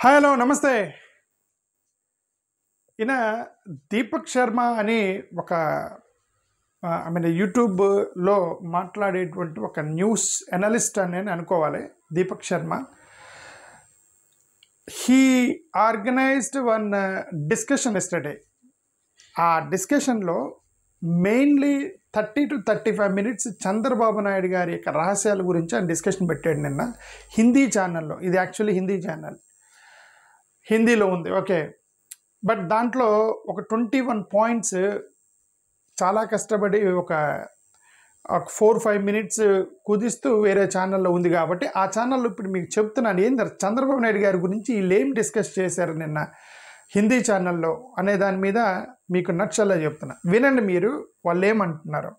Hi hello నమస్తే. ఈయన దీపక్ శర్మ అని ఒక యూట్యూబ్లో మాట్లాడేటువంటి ఒక న్యూస్ అనలిస్ట్ అని నేను అనుకోవాలి. Deepak Sharma he organised one discussion yesterday. ఆ డిస్కషన్లో mainly 30 to 35 minutes Chandrababu Naidu గారి యొక్క రహస్యాల గురించి ఆయన డిస్కషన్ పెట్టాడు నిన్న హిందీ ఛానల్లో. ఇది యాక్చువల్లీ హిందీ ఛానల్, హిందీలో ఉంది, ఓకే. బట్ దాంట్లో ఒక 21 పాయింట్స్ చాలా కష్టపడి ఒక 4-5 minutes కుదిస్తూ వేరే ఛానల్లో ఉంది కాబట్టి ఆ ఛానల్లో ఇప్పుడు మీకు చెప్తున్నాను ఏంది చంద్రబాబు నాయుడు గారి గురించి వీళ్ళు ఏం డిస్కస్ చేశారు నిన్న హిందీ ఛానల్లో అనే దాని మీద మీకు నచ్చలా చెప్తున్నా, వినండి మీరు వాళ్ళు ఏమంటున్నారు.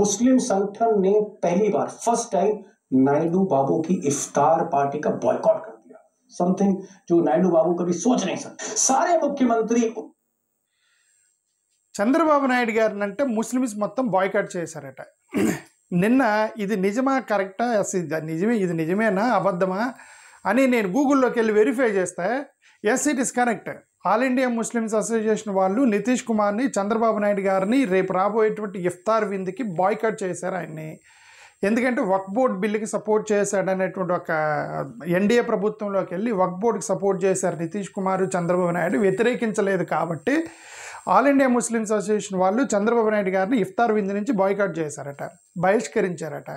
मुस्लिम संगठन ने पहली बार फर्स्ट टाइम नायडू बाबू की इफ्तार पार्टी का बॉयकॉट कर दिया, समथिंग जो नायडू बाबू कभी सोच नहीं सकते. सारे मुख्यमंत्री చంద్రబాబు నాయుడు గారిని అంటే ముస్లిమ్స్ మొత్తం బాయ్కాట్ చేశారట. నిన్న ఇది నిజమా కరెక్టా, అసలు ఇది నిజమేనా అబద్ధమా అని నేను గూగుల్లోకి వెళ్ళి వెరిఫై చేస్తే yes it is correct. All India Muslims association వాళ్ళు నితీష్ కుమార్ని, చంద్రబాబు నాయుడు గారిని రేపు రాబోయేటువంటి ఇఫ్తార్ విందుకి బాయ్కాట్ చేశారు ఆయన్ని. ఎందుకంటే వక్ఫ్ బోర్డ్ బిల్లుకి సపోర్ట్ చేశాడనేటువంటి ఒక ఎన్డీఏ ప్రభుత్వంలోకి వెళ్ళి వక్ఫ్ బోర్డుకి సపోర్ట్ చేశారు నితీష్ కుమార్, చంద్రబాబు నాయుడు వ్యతిరేకించలేదు కాబట్టి ఆల్ ఇండియా ముస్లిమ్స్ అసోసియేషన్ వాళ్ళు చంద్రబాబు నాయుడు గారిని ఇఫ్తార్ విందు నుంచి బాయ్కాట్ చేశారట, బహిష్కరించారట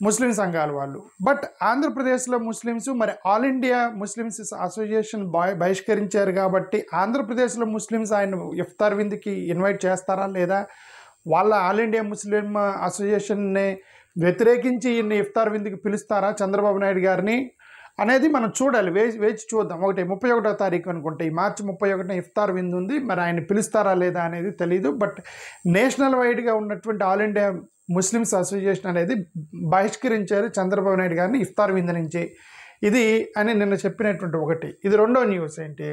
ముస్లిం సంఘాల వాళ్ళు. బట్ ఆంధ్రప్రదేశ్లో ముస్లిమ్స్ మరి ఆల్ ఇండియా ముస్లిమ్స్ అసోసియేషన్ బహిష్కరించారు కాబట్టి ఆంధ్రప్రదేశ్లో ముస్లిమ్స్ ఆయన ఇఫ్తార్ విందుకి ఇన్వైట్ చేస్తారా లేదా, వాళ్ళ ఆల్ ఇండియా ముస్లిం అసోసియేషన్ని వ్యతిరేకించి ఈయన్ని ఇఫ్తార్ విందుకి పిలుస్తారా చంద్రబాబు నాయుడు గారిని అనేది మనం చూడాలి, వేచి చూద్దాం. 31వ తారీఖు అనుకుంటే ఈ మార్చి 31న ఇఫ్తార్ విందు ఉంది, మరి ఆయన పిలుస్తారా లేదా అనేది తెలీదు. బట్ నేషనల్ వైడ్గా ఉన్నటువంటి ఆల్ ఇండియా ముస్లిమ్స్ అసోసియేషన్ అనేది బహిష్కరించారు చంద్రబాబు నాయుడు గారిని ఇఫ్తార్ విందు నుంచి, ఇది అని నిన్న చెప్పినటువంటి ఒకటి. ఇది రెండో న్యూస్ ఏంటి,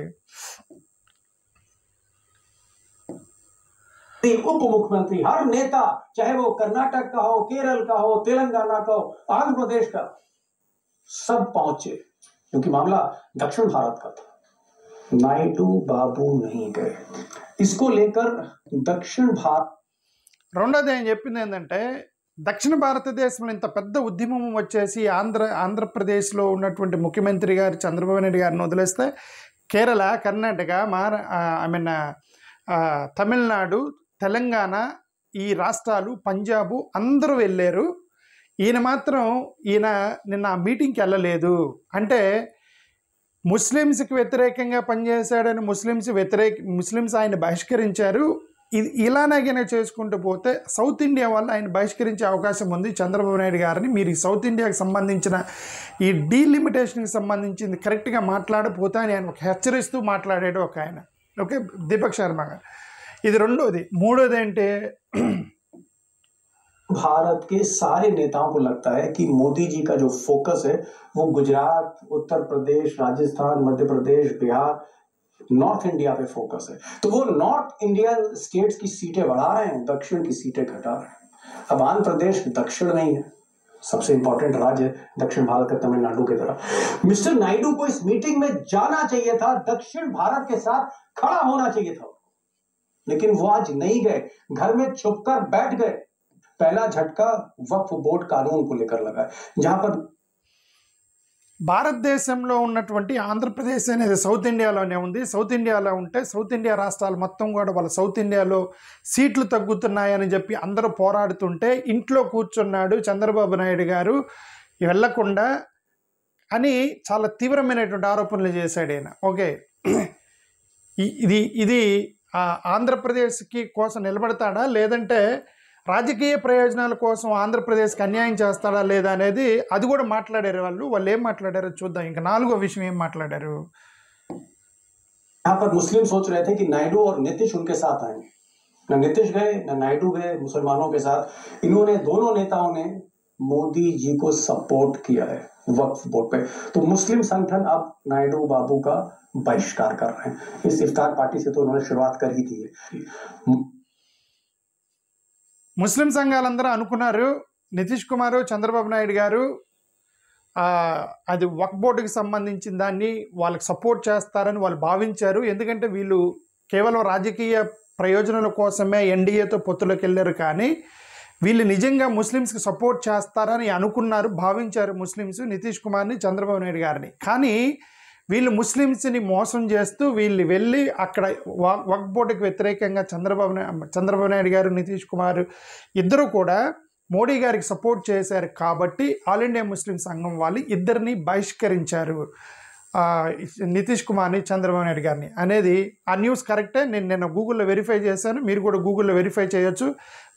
उप मुख्यमंत्री हर नेता चाहे वो कर्नाटक का हो, केरल का हो, तेलंगाना का हो, आंध्र प्रदेश का, सब पहुंचे क्योंकि मामला दक्षिण भारत का था. नायडू बाबू नहीं गए. इसको लेकर दक्षिण भारत రెండోది ఏం చెప్పింది ఏంటంటే దక్షిణ భారతదేశంలో ఇంత పెద్ద ఉద్యమం వచ్చేసి ఆంధ్రప్రదేశ్లో ఉన్నటువంటి ముఖ్యమంత్రి గారు చంద్రబాబు నాయుడు గారిని వదిలేస్తే కేరళ, కర్ణాటక, తమిళనాడు, తెలంగాణ, ఈ రాష్ట్రాలు, పంజాబు అందరూ వెళ్ళారు. ఈయన నిన్న ఆ మీటింగ్కి వెళ్ళలేదు. అంటే ముస్లిమ్స్కి వ్యతిరేకంగా పనిచేశాడని ముస్లిమ్స్ ఆయన బహిష్కరించారు. ఇది ఇలానే చేసుకుంటూ పోతే సౌత్ ఇండియా వల్ల ఆయన బహిష్కరించే అవకాశం ఉంది చంద్రబాబు నాయుడు గారిని. మీరు సౌత్ ఇండియాకి సంబంధించిన ఈ డీలిమిటేషన్కి సంబంధించింది కరెక్ట్గా మాట్లాడపోతే ఆయన ఒక హెచ్చరిస్తూ మాట్లాడాడు ఒక ఆయన, ఓకే, దీపక్ శర్మ గారు. ఇది రెండోది. మూడోది ఏంటి, भारत के सारे नेताओं को लगता है कि मोदी जी का जो फोकस है वो गुजरात, उत्तर प्रदेश, राजस्थान, मध्य प्रदेश, बिहार, नॉर्थ इंडिया पे फोकस है. तो वो नॉर्थ इंडियन स्टेट्स की सीटें बढ़ा रहे हैं, दक्षिण की सीटें घटा रहे हैं. अब आंध्र प्रदेश दक्षिण नहीं है, सबसे इंपॉर्टेंट राज्य है दक्षिण भारत का तमिलनाडु की तरह. मिस्टर नायडू को इस मीटिंग में जाना चाहिए था, दक्षिण भारत के साथ खड़ा होना चाहिए था, लेकिन वो आज नहीं गए, घर में छुपकर बैठ गए. पहला झटका वक्फ बोर्ड कानून को लेकर लगा है, जहां पर భారతదేశంలో ఉన్నటువంటి ఆంధ్రప్రదేశ్ అనేది సౌత్ ఇండియాలోనే ఉంది. సౌత్ ఇండియాలో ఉంటే సౌత్ ఇండియా రాష్ట్రాలు మొత్తం కూడా వాళ్ళ సౌత్ ఇండియాలో సీట్లు తగ్గుతున్నాయని చెప్పి అందరూ పోరాడుతుంటే ఇంట్లో కూర్చున్నాడు చంద్రబాబు నాయుడు గారు వెళ్లకుండా అని చాలా తీవ్రమైనటువంటి ఆరోపణలు చేశాడు ఆయన, ఓకే. ఇది ఆంధ్రప్రదేశ్కి కోసం నిలబడతాడా లేదంటే రాజకీయ ప్రయోజనాల కోసం ఆంధ్రప్రదేశ్కి అన్యాయం చేస్తాడా లేదా అనేది అది కూడా మాట్లాడారు వాళ్ళు ఏం మాట్లాడారో చూద్దాం. ఇంకా నాలుగో విషయం ఏం మాట్లాడారు. यहाँ पर मुस्लिम सोच रहे थे कि नायडू और नीतीश उनके साथ आएंगे, न नीतीश गए न नायडू गए मुसलमानों के साथ. इन्होंने दोनों नेताओं ने मोदी जी को सपोर्ट किया है वक्फ बोर्ड पे. तो मुस्लिम संगठन अब नायडू बाबू का बहिष्कार कर रहे हैं. इस इफ्तार पार्टी से तो उन्होंने शुरुआत कर ही दी है. ముస్లిం సంఘాలందరూ అనుకున్నారు నితీష్ కుమార్, చంద్రబాబు నాయుడు గారు అది వక్ఫ్ బోర్డుకి సంబంధించిన దాన్ని వాళ్ళకి సపోర్ట్ చేస్తారని వాళ్ళు భావించారు. ఎందుకంటే వీళ్ళు కేవలం రాజకీయ ప్రయోజనాల కోసమే ఎన్డీఏతో పొత్తులోకి వెళ్ళారు, కానీ వీళ్ళు నిజంగా ముస్లిమ్స్కి సపోర్ట్ చేస్తారని అనుకున్నారు, భావించారు ముస్లిమ్స్ నితీష్ కుమార్ని, చంద్రబాబు నాయుడు గారిని. కానీ వీళ్ళు ముస్లిమ్స్ని మోసం చేస్తూ వీళ్ళు వెళ్ళి అక్కడ వక్ఫ్ బోర్డుకి వ్యతిరేకంగా చంద్రబాబు నాయుడు గారు, నితీష్ కుమార్ ఇద్దరు కూడా మోడీ గారికి సపోర్ట్ చేశారు. కాబట్టి ఆల్ ఇండియా ముస్లిం సంఘం వాళ్ళు ఇద్దరిని బహిష్కరించారు, నితీష్ కుమార్ని, చంద్రబాబు నాయుడు గారిని అనేది. ఆ న్యూస్ కరెక్టే. నేను నిన్న గూగుల్లో వెరిఫై చేశాను, మీరు కూడా గూగుల్లో వెరిఫై చేయొచ్చు,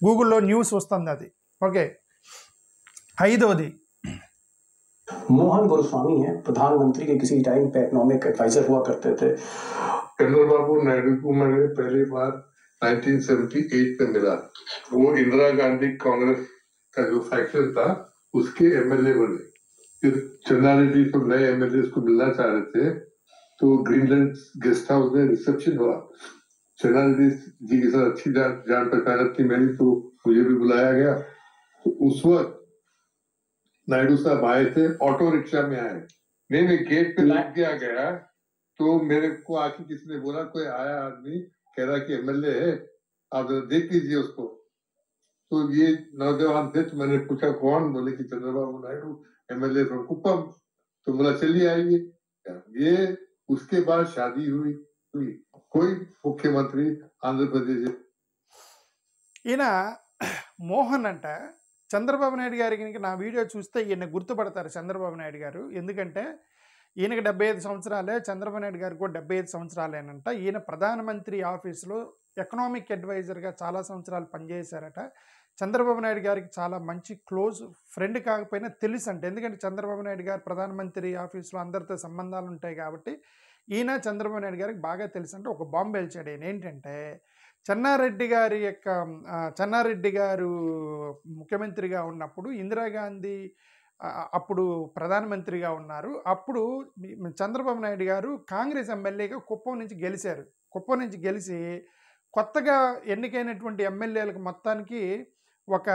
గూగుల్లో న్యూస్ వస్తుంది అది. ఓకే. ఐదోది, मोहन गोस्वामी है, प्रधानमंत्री के किसी टाइम पे इकोनॉमिक एडवाइजर हुआ करते थे। चंद्रबाबू नायडू को मैंने पहली बार 1978 में मिला। वो इंदिरा गांधी कांग्रेस का जो फैक्शन था उसके एमएलए बने। फिर चंदा रेड्डी को नए एमएलए को मिलना चाह रहे थे, तो ग्रीनलैंड गेस्ट हाउस में रिसेप्शन हुआ। चंदा रेड्डी जी के साथ अच्छी जान पहचान थी मेरी, तो मुझे भी बुलाया गया। तो उस वक्त नायडू साहब आए थे, ऑटो रिक्शा में आए। मैं गेट पे लग गया, तो मेरे को आके किसी ने बोला कोई आया आदमी कह रहा कि एमएलए है, आप जरा देख लीजिए उसको। तो ये नौजवान थे, तो मैंने पूछा कौन? बोले कि चंद्रबाबू नायडू, एमएलए फ्रॉम कुप्पम। तो बोला चलिए आइए। ये उसके बाद शादी हुई कोई मुख्यमंत्री आंध्र प्रदेश। ఈయన మోహన్ అంట చంద్రబాబు నాయుడు గారికి నా వీడియో చూస్తే ఈయన గుర్తుపడతారు చంద్రబాబు నాయుడు గారు. ఎందుకంటే ఈయనకి 75 సంవత్సరాలే, చంద్రబాబు నాయుడు గారికి కూడా 75 సంవత్సరాలేనంట. ఈయన ప్రధానమంత్రి ఆఫీసులో ఎకనామిక్ అడ్వైజర్గా చాలా సంవత్సరాలు పనిచేశారట. చంద్రబాబు నాయుడు గారికి చాలా మంచి క్లోజ్ ఫ్రెండ్ కాకపోయినా తెలుసు అంట. ఎందుకంటే చంద్రబాబు నాయుడు గారు ప్రధానమంత్రి ఆఫీసులో అందరితో సంబంధాలు ఉంటాయి కాబట్టి ఈయన చంద్రబాబు నాయుడు గారికి బాగా తెలుసు అంటే ఒక బాంబు పేల్చాడు. ఈయన ఏంటంటే చెన్నారెడ్డి గారు ముఖ్యమంత్రిగా ఉన్నప్పుడు ఇందిరాగాంధీ అప్పుడు ప్రధానమంత్రిగా ఉన్నారు. అప్పుడు చంద్రబాబు నాయుడు గారు కాంగ్రెస్ ఎమ్మెల్యేగా కుప్పం నుంచి గెలిచారు. కుప్పం నుంచి గెలిచి కొత్తగా ఎన్నికైనటువంటి ఎమ్మెల్యేలకు మొత్తానికి ఒక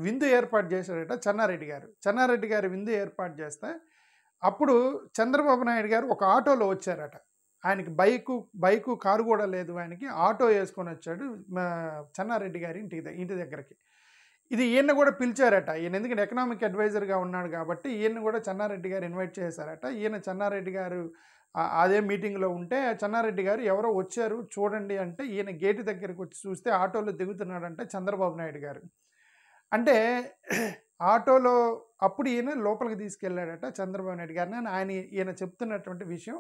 విందు ఏర్పాటు చేశారట చెన్నారెడ్డి గారు విందు ఏర్పాటు చేస్తే అప్పుడు చంద్రబాబు నాయుడు గారు ఒక ఆటోలో వచ్చారట. ఆయనకి బైకు కారు కూడా లేదు, ఆయనకి ఆటో వేసుకొని వచ్చాడు చెన్నారెడ్డి గారి ఇంటి దగ్గరికి. ఇది ఈయన కూడా పిలిచారట. ఈయన ఎందుకంటే ఎకనామిక్ అడ్వైజర్గా ఉన్నాడు కాబట్టి ఈయన కూడా చెన్నారెడ్డి గారు ఇన్వైట్ చేశారట. చెన్నారెడ్డి గారు అదే మీటింగ్లో ఉంటే చెన్నారెడ్డి గారు ఎవరో వచ్చారు చూడండి అంటే ఈయన గేటు దగ్గరికి వచ్చి చూస్తే ఆటోలో దిగుతున్నాడంటే చంద్రబాబు నాయుడు గారు. అంటే ఆటోలో అప్పుడు ఈయన లోపలికి తీసుకెళ్ళాడట చంద్రబాబు నాయుడు గారిని అని ఈయన చెప్తున్నటువంటి విషయం.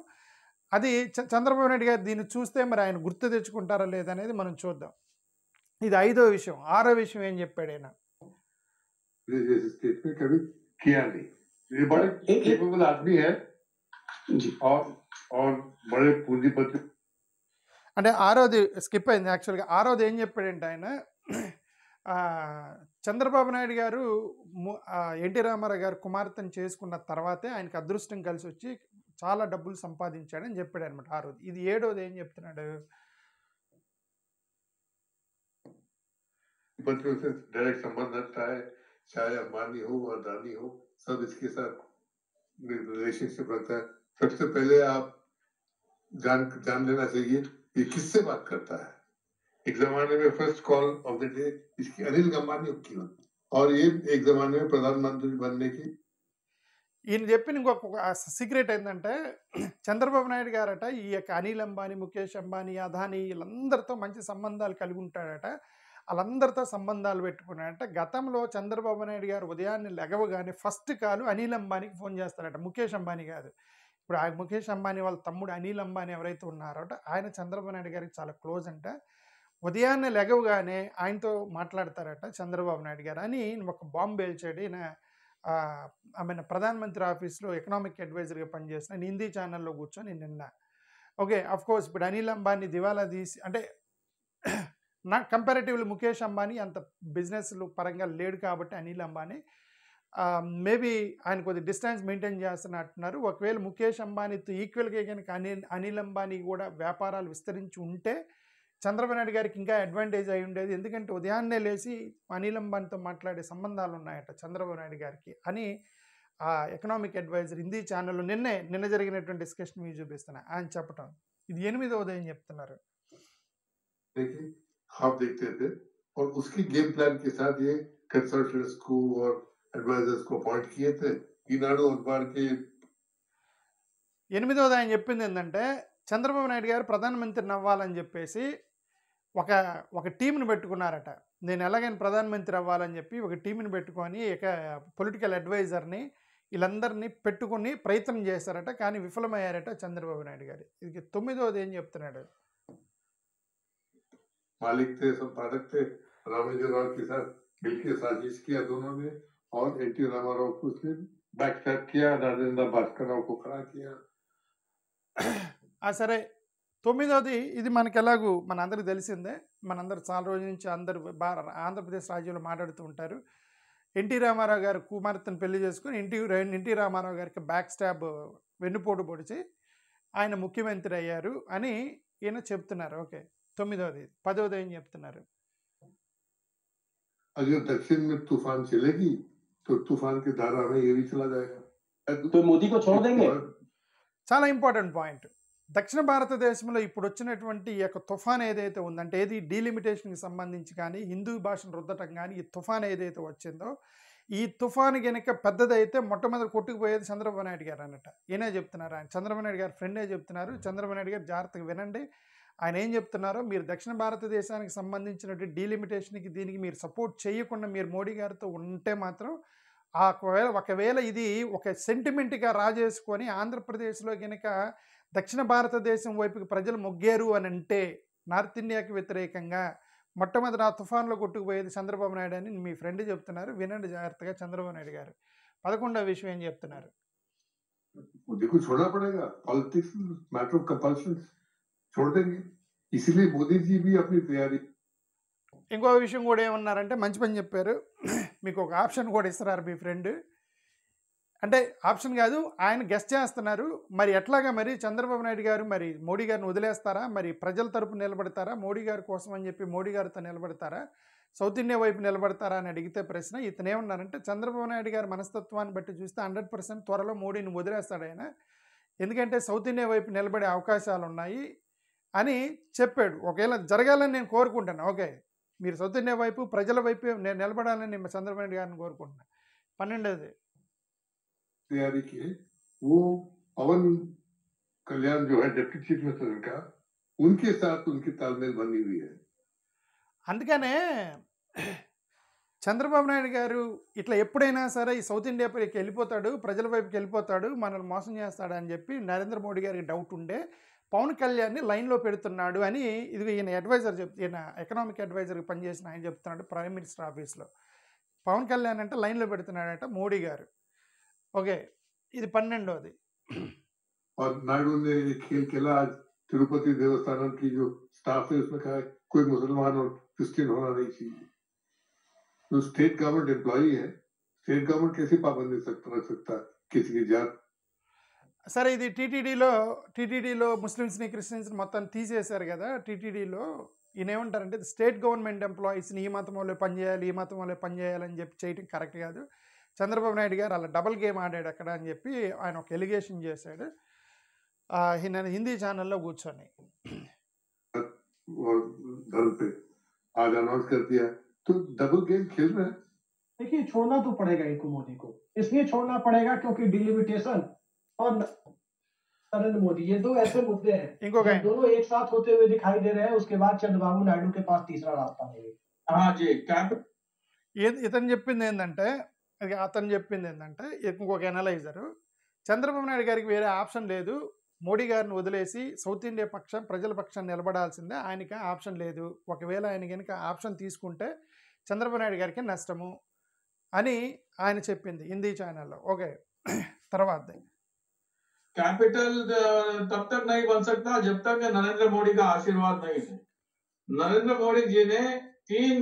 అది చంద్రబాబు నాయుడు గారు దీన్ని చూస్తే మరి ఆయన గుర్తు తెచ్చుకుంటారా లేదనేది మనం చూద్దాం. ఇది 5వ విషయం. 6వ విషయం ఏం చెప్పాడు ఆయన? అంటే 6వది స్కిప్ అయింది యాక్చువల్గా. 6వది ఏం చెప్పాడంటే ఆయన చంద్రబాబు నాయుడు గారు ఎన్టీ రామారావు గారు కుమార్తెను చేసుకున్న తర్వాతే ఆయనకు అదృష్టం కలిసి వచ్చి చాలా డబ్బులు సంపాదించాడని చెప్పాడు అనమాట 6వది. ఇది 7వది ఏం చెప్తున్నాడు? पत्रों से डायरेक्ट संबंध रखता है, चाहे अंबानी हो और अदानी हो, सब इसके साथ रिलेशनशिप रखता है। सबसे पहले आप जान लेना चाहिए ये किससे बात करता है। एक जमाने में first call of the day इसकी अनिल अंबानी की होती और ये एक जमाने में प्रधानमंत्री बनने की। ఈయన చెప్పిన ఇంకొక సీక్రెట్ ఏంటంటే చంద్రబాబు నాయుడు గారట ఈ యొక్క అనిల్ అంబానీ, ముఖేష్ అంబానీ, అదానీ వీళ్ళందరితో మంచి సంబంధాలు కలిగి ఉంటాడట. వాళ్ళందరితో సంబంధాలు పెట్టుకున్నాడంట. గతంలో చంద్రబాబు నాయుడు గారు ఉదయాన్నే లెగవగానే ఫస్ట్ కాల్ అనిల్ అంబానీకి ఫోన్ చేస్తారట, ముఖేష్ అంబానీ కాదు. ఇప్పుడు ఆ ముఖేష్ అంబానీ వాళ్ళ తమ్ముడు అనిల్ అంబానీ ఎవరైతే ఉన్నారో ఆయన చంద్రబాబు నాయుడు గారికి చాలా క్లోజ్ అంట. ఉదయాన్నే లెగవగానే ఆయనతో మాట్లాడతారట చంద్రబాబు నాయుడు గారు అని ఒక బాంబు పేల్చాడు. ఈయన ప్రధానమంత్రి ఆఫీస్లో ఎకనామిక్ అడ్వైజర్గా పనిచేసిన హిందీ ఛానల్లో కూర్చొని నిన్న. ఓకే, అఫ్కోర్స్ ఇప్పుడు అనిల్ అంబానీ దివాలా తీసి అంటే నాకు కంపారిటివ్లీ ముఖేష్ అంబానీ అంత బిజినెస్ పరంగా లేడు కాబట్టి అనిల్ అంబానీ మేబీ ఆయన కొద్ది డిస్టెన్స్ మెయింటైన్ చేస్తున్నట్టున్నారు. ఒకవేళ ముఖేష్ అంబానీతో ఈక్వల్గా కనుక అనిల్ అంబానీ కూడా వ్యాపారాలు విస్తరించి ఉంటే చంద్రబాబు నాయుడు గారికి ఇంకా అడ్వాంటేజ్ అయి ఉండేది. ఎందుకంటే ఉదయాన్నే లేచి అనిల్ అంబానీతో మాట్లాడే సంబంధాలు ఉన్నాయట చంద్రబాబు నాయుడు గారికి అని ఆ ఎకనామిక్ అడ్వైజర్ హిందీ ఛానల్లో నిన్న జరిగినటువంటి డిస్కషన్ మీకు చూపిస్తున్నా ఆయన చెప్పటం. ఇది 8వ ఉదయం చెప్తున్నారు. देखिए आप देखते थे और उसकी गेम प्लान के साथ ये कंसल्टेंट्स को और एडवाइजर्स को अपॉइंट किए थे. ఈనాడు అఖబార్ के 8వది ఆయన చెప్పింది ఏంటంటే చంద్రబాబు నాయుడు గారు ప్రధానమంత్రిని అవ్వాలని చెప్పేసి ఒక టీంని పెట్టుకున్నారట. నేను ఎలాగైనా ప్రధానమంత్రి అవ్వాలని చెప్పి ఒక టీంని పెట్టుకొని పొలిటికల్ అడ్వైజర్ని వీళ్ళందరినీ పెట్టుకుని ప్రయత్నం చేశారట. కానీ విఫలమయ్యారట చంద్రబాబు నాయుడు గారు. ఇది 9వది ఏం చెప్తున్నాడు. मालिक थे, संपादक थे, रामेंद्र राव के साथ मिलकर साजिश किया दोनों ने और एनटी रामाराव को उसने बैकस्टैप किया, राजेंद्र भास्कर राव को खड़ा किया. సరే 9వది ఇది మనకి ఎలాగూ మనందరికి తెలిసిందే. మనందరూ చాలా రోజుల నుంచి అందరూ ఆంధ్రప్రదేశ్ రాజ్యంలో మాట్లాడుతూ ఉంటారు. ఎన్టీ రామారావు గారు కుమార్తెను పెళ్లి చేసుకుని ఎన్టీ రామారావు గారికి బ్యాక్ స్టాబ్ వెన్నుపోటు పొడిచి ఆయన ముఖ్యమంత్రి అయ్యారు అని ఈయన చెప్తున్నారు. ఓకే 9వది. 10వది ఏం చెప్తున్నారు. अगर दक्षिण में तूफान चलेगी तो तूफान की धारा में ये भी चला जाएगा. तो मोदी को छोड़ देंगे. చాలా ఇంపార్టెంట్ పాయింట్. దక్షిణ భారతదేశంలో ఇప్పుడు వచ్చినటువంటి ఈ యొక్క తుఫాన్ ఏదైతే ఉందంటే ఏది డీలిమిటేషన్కి సంబంధించి కానీ హిందూ భాషను రుద్దటం కానీ ఈ తుఫాన్ ఏదైతే వచ్చిందో ఈ తుఫాను కనుక పెద్దదైతే మొట్టమొదటి కొట్టుకుపోయేది చంద్రబాబు నాయుడు గారు అన్నట్ట. ఈయనే చెప్తున్నారు. ఆయన చంద్రబాబు నాయుడు గారు ఫ్రెండే చెప్తున్నారు. చంద్రబాబు నాయుడు గారు జాగ్రత్తగా వినండి. ఆయన ఏం చెప్తున్నారో మీరు దక్షిణ భారతదేశానికి సంబంధించినటువంటి డీలిమిటేషన్కి దీనికి మీరు సపోర్ట్ చేయకుండా మీరు మోడీ గారితో ఉంటే మాత్రం ఒకవేళ ఇది ఒక సెంటిమెంట్గా రాజేసుకొని ఆంధ్రప్రదేశ్లో కనుక దక్షిణ భారతదేశం వైపుకి ప్రజలు మొగ్గారు అని అంటే నార్త్ ఇండియాకి వ్యతిరేకంగా మొట్టమొదటి ఆ తుఫాన్లో కొట్టుకుపోయేది చంద్రబాబు నాయుడు అని మీ ఫ్రెండ్ చెప్తున్నారు. వినండి జాగ్రత్తగా చంద్రబాబు నాయుడు గారు. 11వ విషయం ఏం చెప్తున్నారు. देखो छोड़ना पड़ेगा. पॉलिटिक्स मैटर ऑफ कंपल्शन छोड़ देंगे. इसीलिए मोदी जी भी अपनी तैयारी. ఇంకో విషయం కూడా ఏమన్నారంటే మంచి పని చెప్పారు. మీకు ఒక ఆప్షన్ కూడా ఇస్తున్నారు మీ ఫ్రెండ్. అంటే ఆప్షన్ కాదు ఆయన గెస్ట్ చేస్తున్నారు. మరి ఎట్లాగా మరి చంద్రబాబు నాయుడు గారు మరి మోడీ గారిని వదిలేస్తారా, మరి ప్రజల తరపు నిలబడతారా, మోడీ గారి కోసం అని చెప్పి మోడీ గారితో నిలబడతారా, సౌత్ ఇండియా వైపు నిలబడతారా అని అడిగితే ప్రశ్న ఇతను ఏమన్నారంటే చంద్రబాబు నాయుడు గారి మనస్తత్వాన్ని బట్టి చూస్తే 100% త్వరలో మోడీని వదిలేస్తాడు ఆయన. ఎందుకంటే సౌత్ ఇండియా వైపు నిలబడే అవకాశాలు ఉన్నాయి అని చెప్పాడు. ఒకవేళ జరగాలని నేను కోరుకుంటాను. ఓకే మీరు సౌత్ ఇండియా వైపు ప్రజల వైపు నేను నిలబడాలని నేను చంద్రబాబు నాయుడు గారిని కోరుకుంటున్నాను. 12వది तैयारी की है. वो पवन कल्याण जो है डिप्टी चीफ मिनिस्टर का उनके साथ उनकी तालमेल बनी हुई है. అందుకనే చంద్రబాబు నాయుడు గారు ఇట్లా ఎప్పుడైనా సరే ఈ సౌత్ ఇండియా పైకి వెళ్ళిపోతాడు, ప్రజల వైపుకి వెళ్ళిపోతాడు, మనల్ని మోసం చేస్తాడు అని చెప్పి నరేంద్ర మోడీ గారికి డౌట్ ఉండే పవన్ కళ్యాణ్ని లైన్లో పెడుతున్నాడు అని ఇది ఈయన అడ్వైజర్ ఈయన ఎకనామిక్ అడ్వైజర్కి పనిచేసిన ఆయన చెప్తున్నాడు ప్రైమ్ మినిస్టర్ ఆఫీస్లో. పవన్ కళ్యాణ్ అంటే లైన్లో పెడుతున్నాడట మోడీ గారు. ఓకే ఇది 12వది. और नायडू ने ये खेल खेला. आज तिरुपति देवस्थानम की जो स्टाफ है उसमें कहा कोई मुसलमान और क्रिश्चियन होना नहीं चाहिए. जो स्टेट गवर्नमेंट एम्प्लॉई है, स्टेट गवर्नमेंट कैसे पाबंदी रख सकता किसी की जात. సరే ఇది టీటీడీలో ముస్లిమ్స్ని క్రిస్టియన్స్ని మొత్తం తీసేశారు కదా. టీటీడీలో ఈయన ఏమంటారంటే స్టేట్ గవర్నమెంట్ ఎంప్లాయీస్ని ఈ మతం వాళ్ళే పనిచేయాలి, ఈ మతం వాళ్ళే పనిచేయాలని చెప్పి చేయడం కరెక్ట్ కాదు. చంద్రబాబు నాయుడు గారు అలా డబల్ గేమ్ ఆడాడు అక్కడ అని చెప్పి ఆయన ఒక ఎలిగేషన్ చేశాడు నేను హిందీ ఛానల్లో కూర్చొని. आज अनाउंस कर दिया तो डबल गेम खेल रहे हैं. देखिए छोड़ना तो पड़ेगा इनको, मोदी को इसलिए छोड़ना पड़ेगा क्योंकि डिलिमिटेशन और नरेंद्र मोदी ये दो ऐसे मुद्दे हैं जो दोनों एक साथ होते हुए दिखाई दे रहे हैं. उसके बाद चंद्रबाबू नायडू के पास तीसरा रास्ता नहीं है. हाँ जी అతను చెప్పింది ఏంటంటే ఇంకొక ఎనలైజరు చంద్రబాబు నాయుడు గారికి వేరే ఆప్షన్ లేదు. మోడీ గారిని వదిలేసి సౌత్ ఇండియా పక్షం ప్రజల పక్షం నిలబడాల్సిందే. ఆయనకి ఆప్షన్ లేదు. ఒకవేళ ఆయన కనుక ఆప్షన్ తీసుకుంటే చంద్రబాబు నాయుడు గారికి నష్టము అని ఆయన చెప్పింది హిందీ ఛానల్లో. ఓకే తర్వాత कैपिटल तब तक नहीं बन सकता जब तक नरेंद्र मोदी का आशीर्वाद नहीं है. नरेंद्र मोदी जी ने 3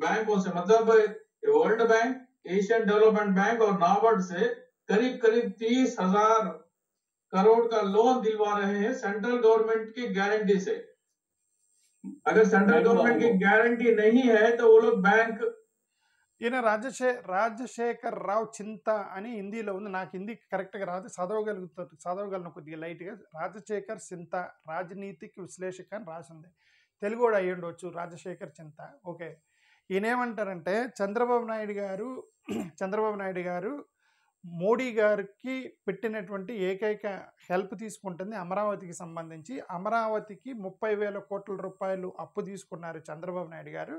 बैंकों से मतलब world bank, Asian development bank और नाबार्ड से करीब 30,000 करोड़ का लोन दिलवा रहे हैं सेंट्रल गवर्नमेंट की गारंटी से. अगर सेंट्रल गवर्नमेंट की गारंटी नहीं है तो वो लोग बैंक ఈయన రాజశేఖర్ రావు చింత అని హిందీలో ఉంది. నాకు హిందీ కరెక్ట్గా రాదు, చదవగలను కొద్దిగా లైట్గా. రాజశేఖర్ చింత రాజనీతిక్ విశ్లేషక అని రాసింది. తెలుగు కూడా అయ్యి ఉండవచ్చు, రాజశేఖర్ చింత. ఓకే. ఈయన ఏమంటారంటే చంద్రబాబు నాయుడు గారు మోడీ గారికి పెట్టినటువంటి ఏకైక హెల్ప్ తీసుకుంటుంది అమరావతికి సంబంధించి. అమరావతికి 30,000 కోట్ల రూపాయలు అప్పు తీసుకున్నారు చంద్రబాబు నాయుడు గారు.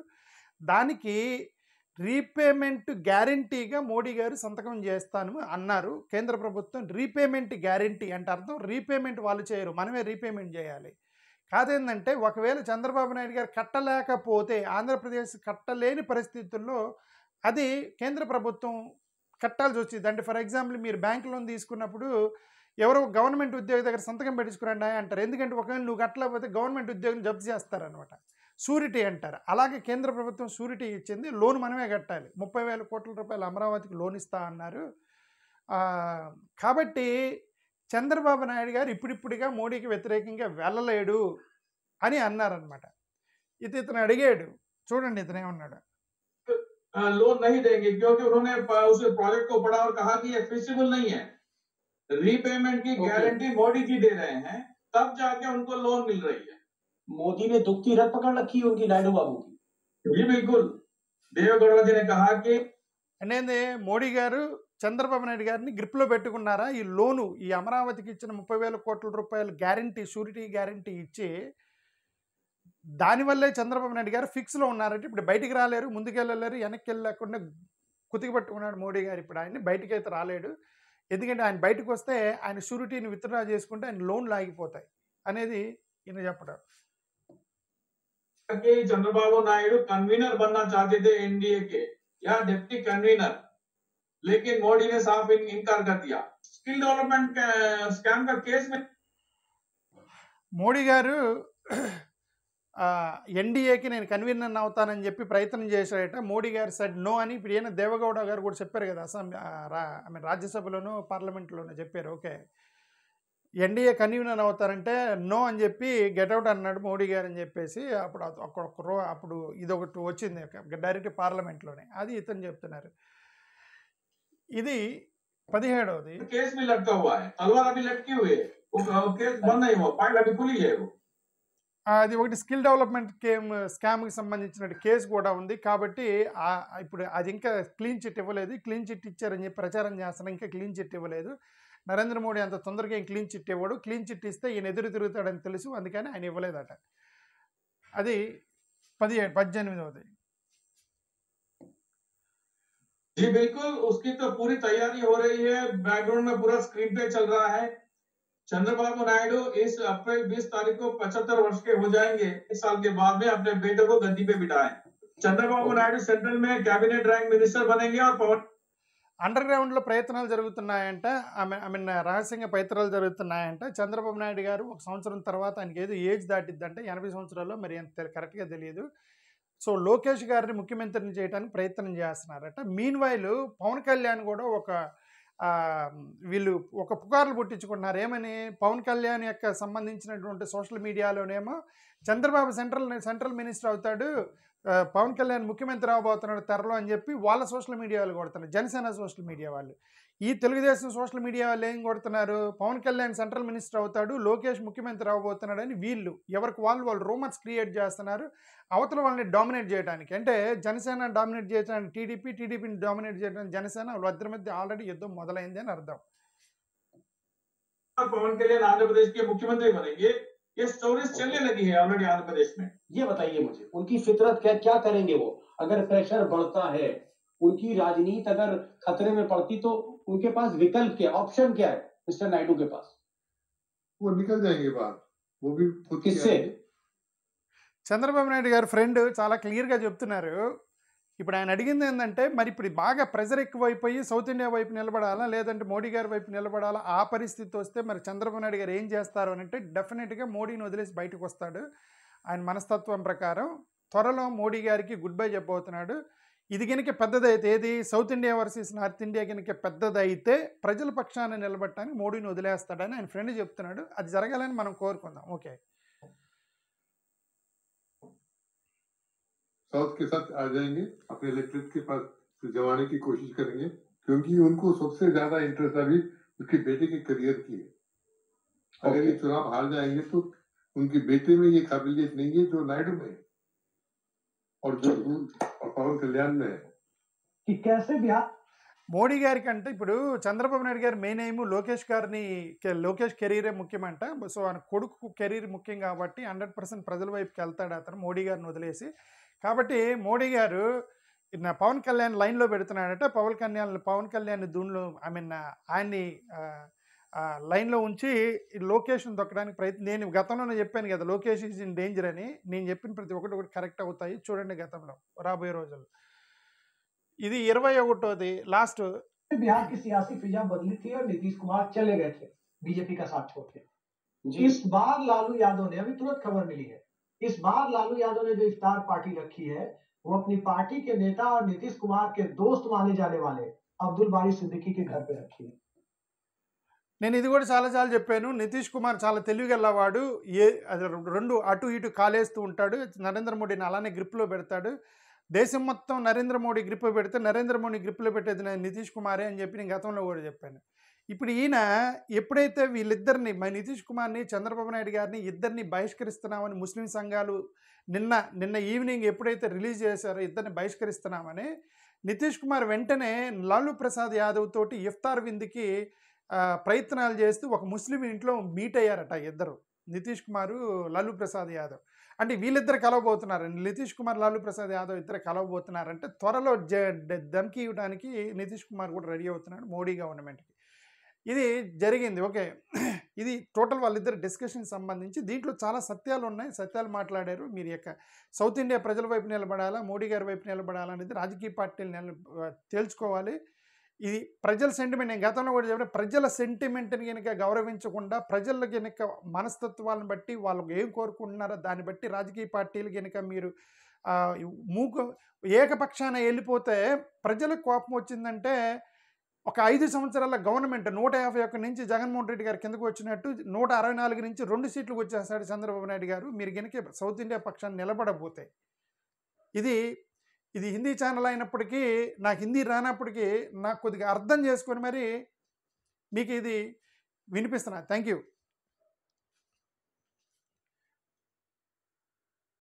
దానికి రీపేమెంట్ గ్యారంటీగా మోడీ గారు సంతకం చేస్తాను అన్నారు. కేంద్ర ప్రభుత్వం రీపేమెంట్ గ్యారంటీ అంటే అర్థం రీపేమెంట్ వాళ్ళు చేయరు, మనమే రీపేమెంట్ చేయాలి. కాదేంటంటే ఒకవేళ చంద్రబాబు నాయుడు గారు కట్టలేకపోతే, ఆంధ్రప్రదేశ్ కట్టలేని పరిస్థితుల్లో అది కేంద్ర ప్రభుత్వం కట్టాల్సి వచ్చింది. అంటే ఫర్ ఎగ్జాంపుల్ మీరు బ్యాంక్ లోన్ తీసుకున్నప్పుడు ఎవరో గవర్నమెంట్ ఉద్యోగి దగ్గర సంతకం పెట్టించుకురండి అంటారు. ఎందుకంటే ఒకవేళ నువ్వు కట్టలేకపోతే గవర్నమెంట్ ఉద్యోగం జప్తు చేస్తారనమాట, షూరిటీ అంటారు. అలాగే కేంద్ర ప్రభుత్వం షూరిటీ ఇచ్చింది, లోన్ మనమే కట్టాలి. 30,000 కోట్ల రూపాయలు అమరావతికి లోన్ ఇస్తా అన్నారు. కాబట్టి చంద్రబాబు నాయుడు గారు ఇప్పుడిప్పుడుగా మోడీకి వ్యతిరేకంగా వెళ్ళలేడు అని అన్నారనమాట. ఇతను అడిగాడు, చూడండి ఇతను ఏమన్నాడు. लोन नहीं देंगे क्योंकि उन्होंने उस प्रोजेक्ट को पढ़ा और कहा कि ये फिजिबल नहीं है, रीपेमेंट की गारंटी मोदी जी दे रहे हैं, तब जाके उनको लोन मिल रही है। मोदी ने दुखती रथ पकड़ रखी उनकी, नायडू बाबू की। जी बिल्कुल, देवेगौड़ा जी ने कहा कि అంటే మోడీ గారు చంద్రబాబు నాయుడు గారిని గ్రిప్లో పెట్టుకున్నారా? ఈ లోను, ఈ అమరావతికి ఇచ్చిన 30,000 కోట్ల రూపాయలు గ్యారంటీ, షూరిటీ గ్యారంటీ ఇచ్చి దానివల్లే చంద్రబాబు నాయుడు గారు ఫిక్స్లో ఉన్నారంటే ఇప్పుడు బయటికి రాలేరు, ముందుకెళ్ళలేరు, వెనక్కి వెళ్ళకుండా కుతికి పట్టుకున్నాడు మోడీ గారు. ఇప్పుడు ఆయన్ని బయటికి అయితే రాలేడు, ఎందుకంటే ఆయన బయటకు వస్తే ఆయన షూరిటీని విత్డ్రా చేసుకుంటే ఆయన లోన్లు ఆగిపోతాయి అనేది ఈయన చెప్పడం. चंद्रबाबू नायडू कन्वीनर बनना चाहते थे एनडीए के या डिप्टी कन्वीनर, लेकिन मोदी ने साफ इनकार कर दिया। स्किल डेवलपमेंट स्कैम का केस में మోడీ గారు ఎన్డీఏకి నేను కన్వీనర్ అవుతానని చెప్పి ప్రయత్నం చేశాడట. మోడీ గారు సెడ్ నో అని. ఇప్పుడు ఈయన దేవగౌడ గారు కూడా చెప్పారు కదా, రాజ్యసభలోనూ పార్లమెంట్లోనూ చెప్పారు. ఓకే, ఎన్డీఏ కన్వీనర్ అవుతారంటే నో అని చెప్పి గెట్అవుట్ అన్నాడు మోడీ గారు అని చెప్పేసి అప్పుడు ఇదొకటి వచ్చింది డైరెక్ట్ పార్లమెంట్లోనే. అది ఇతను చెప్తున్నారు. ఇది 17వది. केस में लटका हुआ है, तलवार अभी लटकी हुई है, वो केस बंद नहीं हुआ, फाइल अभी खुली है। అది ఒకటి స్కిల్ డెవలప్మెంట్ స్కామ్కి సంబంధించిన కేసు కూడా ఉంది. కాబట్టి ఇప్పుడు అది ఇంకా క్లీన్ చిట్ ఇవ్వలేదు. క్లీన్ చిట్ ఇచ్చారని చెప్పి ప్రచారం చేస్తున్నా, ఇంకా క్లీన్ చిట్ ఇవ్వలేదు. నరేంద్ర మోడీ అంత తొందరగా ఏం క్లీన్ చిట్ ఇవ్వడు. క్లీన్ చిట్ ఇస్తే ఈయన ఎదురు తిరుగుతాడని తెలుసు, అందుకని ఆయన ఇవ్వలేదట. అది 18వది. जी बिल्कुल, उसकी तो पूरी तैयारी हो रही है, बैकग्राउंड में पूरा स्क्रीन पे चल रहा है। चंद्रबाबू नायडू इस अप्रैल 20 तारीख को 75 वर्ष के हो जाएंगे। इस साल के बाद में अपने बेटे को गद्दी पे बिठाएं। चंद्रबाबू नायडू सेंट्रल में कैबिनेट रैंक मिनिस्टर बनेंगे और पवन అండర్ గ్రౌండ్లో ప్రయత్నాలు జరుగుతున్నాయంట. రహస్యంగా ప్రయత్నాలు జరుగుతున్నాయంట. చంద్రబాబు నాయుడు గారు 1 సంవత్సరం తర్వాత ఆయనకి ఏదో ఏజ్ దాటిద్దంటే 80 సంవత్సరాల్లో, మరి ఎంత కరెక్ట్గా తెలియదు. సో లోకేష్ గారిని ముఖ్యమంత్రిని చేయడానికి ప్రయత్నం చేస్తున్నారట. మీన్ వైల్ పవన్ కళ్యాణ్ కూడా వీళ్ళు ఒక పుకార్లు పుట్టించుకుంటున్నారు. ఏమని? పవన్ కళ్యాణ్ యొక్క సంబంధించినటువంటి సోషల్ మీడియాలోనేమో చంద్రబాబు సెంట్రల్ మినిస్టర్ అవుతాడు, పవన్ కళ్యాణ్ ముఖ్యమంత్రి అవబోతున్నాడు త్వరలో అని చెప్పి వాళ్ళ సోషల్ మీడియా వాళ్ళు కొడుతున్నారు, జనసేన సోషల్ మీడియా వాళ్ళు. ఈ తెలుగుదేశం సోషల్ మీడియా వాళ్ళు ఏం కొడుతున్నారు? పవన్ కళ్యాణ్ సెంట్రల్ మినిస్టర్ అవుతాడు, లోకేష్ ముఖ్యమంత్రి అవబోతున్నాడు అని వీళ్ళు ఎవరికి వాళ్ళు రూమర్స్ క్రియేట్ చేస్తున్నారు అవతల వాళ్ళని డామినేట్ చేయడానికి. అంటే జనసేన డామినేట్ చేయడానికి టీడీపీని డామినేట్ చేయడానికి జనసేన, వాళ్ళిద్దరి మధ్య ఆల్రెడీ యుద్ధం మొదలైంది అని అర్థం. पवन कल्याण आंध्र प्रदेश के मुख्यमंत्री बनेंगे, ये स्टोरीज चलने लगी है ऑलरेडी आंध्र प्रदेश में। ये बताइए मुझे, उनकी फितरत क्या करेंगे वो? अगर प्रेशर बढ़ता है, उनकी राजनीति अगर खतरे में पड़ती, तो उनके पास विकल्प क्या, ऑप्शन क्या है मिस्टर नायडू के पास? वो निकल जाएंगे बाहर, वो भी खुद किससे? చంద్రబాబు నాయుడు గారు ఫ్రెండ్ చాలా క్లియర్గా చెప్తున్నారు. ఇప్పుడు ఆయన అడిగింది ఏంటంటే, మరి ఇప్పుడు బాగా ప్రెజర్ ఎక్కువైపోయి సౌత్ ఇండియా వైపు నిలబడాలా లేదంటే మోడీ గారి వైపు నిలబడాలా, ఆ పరిస్థితి వస్తే మరి చంద్రబాబు నాయుడు గారు ఏం చేస్తారు అని అంటే, డెఫినెట్గా మోడీని వదిలేసి బయటకు వస్తాడు. ఆయన మనస్తత్వం ప్రకారం త్వరలో మోడీ గారికి గుడ్ బై చెప్పబోతున్నాడు. ఇది కనుక పెద్దదైతే, ఏది south India versus north India కనుక పెద్దదైతే ప్రజల పక్షాన్ని నిలబడటానికి మోడీని వదిలేస్తాడని ఆయన ఫ్రెండ్ చెప్తున్నాడు. అది జరగాలని మనం కోరుకుందాం. ఓకే, साउथ के साथ आ जाएंगे, अपने इलेक्ट्रेट के पास जमाने की कोशिश करेंगे, क्योंकि उनको सबसे ज्यादा इंटरेस्ट अभी उसके बेटे के करियर की है। अगर ये चुनाव हार जाएंगे तो उनके बेटे में ये काबिलियत नहीं है जो नायडू में है और जो और पवन कल्याण में है कि कैसे बिहार మోడీ గారి కంటే ఇప్పుడు చంద్రబాబు నాయుడు గారి మెయిన్ ఎయిమ్ లోకేష్ కెరీరే ముఖ్యమంట. సో ఆయన కొడుకు కెరీర్ ముఖ్యం కాబట్టి 100% ప్రజల వైపుకి వెళ్తాడు అతను మోడీ గారిని వదిలేసి. కాబట్టి మోడీ గారు పవన్ కళ్యాణ్ లైన్లో పెడుతున్నాడట. పవన్ కళ్యాణ్ దూన్లో ఆయన్ని లైన్లో ఉంచి లోకేష్ని దొక్కడానికి ప్రయత్నం. నేను గతంలోనే చెప్పాను కదా, లోకేష్ ఈజ్ ఇన్ డేంజర్ అని. నేను చెప్పిన ప్రతి ఒక్కటి కరెక్ట్ అవుతాయి చూడండి గతంలో, రాబోయే రోజుల్లో. ఇది 21వ लास्ट बिहार की सियासी फिजा बदली थी और नीतीश कुमार चले गए थे बीजेपी का साथ छोड़ के। इस बार लालू यादव ने, अभी तुरंत खबर मिली है, इस बार लालू यादव ने जो इफ्तार पार्टी रखी है वो अपनी पार्टी के नेता और नीतीश कुमार के दोस्त माने जाने वाले अब्दुल बारी सिद्दीकी के घर पे रखी है। నేను ఇది కూడా చాలాసార్లు చెప్పాను. నితీష్ కుమార్ చాలా తెలివిగలవాడు. రెండు అటు ఇటు కాలేస్తూ ఉంటాడు. నరేంద్ర మోడీని అలానే గ్రిప్లో పెడతాడు. దేశం మొత్తం నరేంద్ర మోడీ గ్రిప్ పెడితే నరేంద్ర మోడీ గ్రిప్లో పెట్టేది నితీష్ కుమారే అని చెప్పి నేను గతంలో కూడా చెప్పాను. ఇప్పుడు ఈయన ఎప్పుడైతే వీళ్ళిద్దరిని నితీష్ కుమార్ని చంద్రబాబు నాయుడు గారిని ఇద్దరిని బహిష్కరిస్తున్నామని ముస్లిం సంఘాలు నిన్న ఈవినింగ్ ఎప్పుడైతే రిలీజ్ చేశారో ఇద్దరిని బహిష్కరిస్తున్నామని, నితీష్ కుమార్ వెంటనే లాలూ ప్రసాద్ యాదవ్ తోటి ఇఫ్తార్ విందుకి ప్రయత్నాలు చేస్తూ ఒక ముస్లిం ఇంట్లో మీట్ అయ్యారట ఇద్దరు, నితీష్ కుమారు లాలూ ప్రసాద్ యాదవ్. అంటే వీళ్ళిద్దరు కలవబోతున్నారు. నితీష్ కుమార్ లాలూ ప్రసాద్ యాదవ్ ఇద్దరు కలవబోతున్నారంటే త్వరలో ధమ్కి ఇవ్వడానికి నితీష్ కుమార్ కూడా రెడీ అవుతున్నాడు మోడీ గవర్నమెంట్కి. ఇది జరిగింది. ఓకే, ఇది టోటల్ వాళ్ళిద్దరు డిస్కషన్ సంబంధించి. దీంట్లో చాలా సత్యాలు ఉన్నాయి, సత్యాలు మాట్లాడారు. మీరు యొక్క సౌత్ ఇండియా ప్రజల వైపు నిలబడాలా, మోడీ గారి వైపు నిలబడాలా అనేది రాజకీయ పార్టీలు తేల్చుకోవాలి. ఇది ప్రజల సెంటిమెంట్. నేను గతంలో కూడా చెప్పిన ప్రజల సెంటిమెంట్ని కనుక గౌరవించకుండా, ప్రజల కనుక మనస్తత్వాలను బట్టి వాళ్ళు ఏం కోరుకుంటున్నారో దాన్ని బట్టి రాజకీయ పార్టీలు కనుక మీరు ఏకపక్షాన వెళ్ళిపోతే ప్రజలకు కోపం వచ్చిందంటే ఒక 5 సంవత్సరాల గవర్నమెంట్ 151 నుంచి జగన్మోహన్ రెడ్డి గారు కిందకు వచ్చినట్టు 164 నుంచి 2 సీట్లకు వచ్చేస్తాడు చంద్రబాబు నాయుడు గారు. మీరు కనుక సౌత్ ఇండియా పక్షాన్ని నిలబడబోతే. ఇది హిందీ ఛానల్ అయినప్పటికీ, నాకు హిందీ రానప్పటికీ నాకు కొద్దిగా అర్థం చేసుకొని మరి మీకు ఇది వినిపిస్తున్నా. Thank you.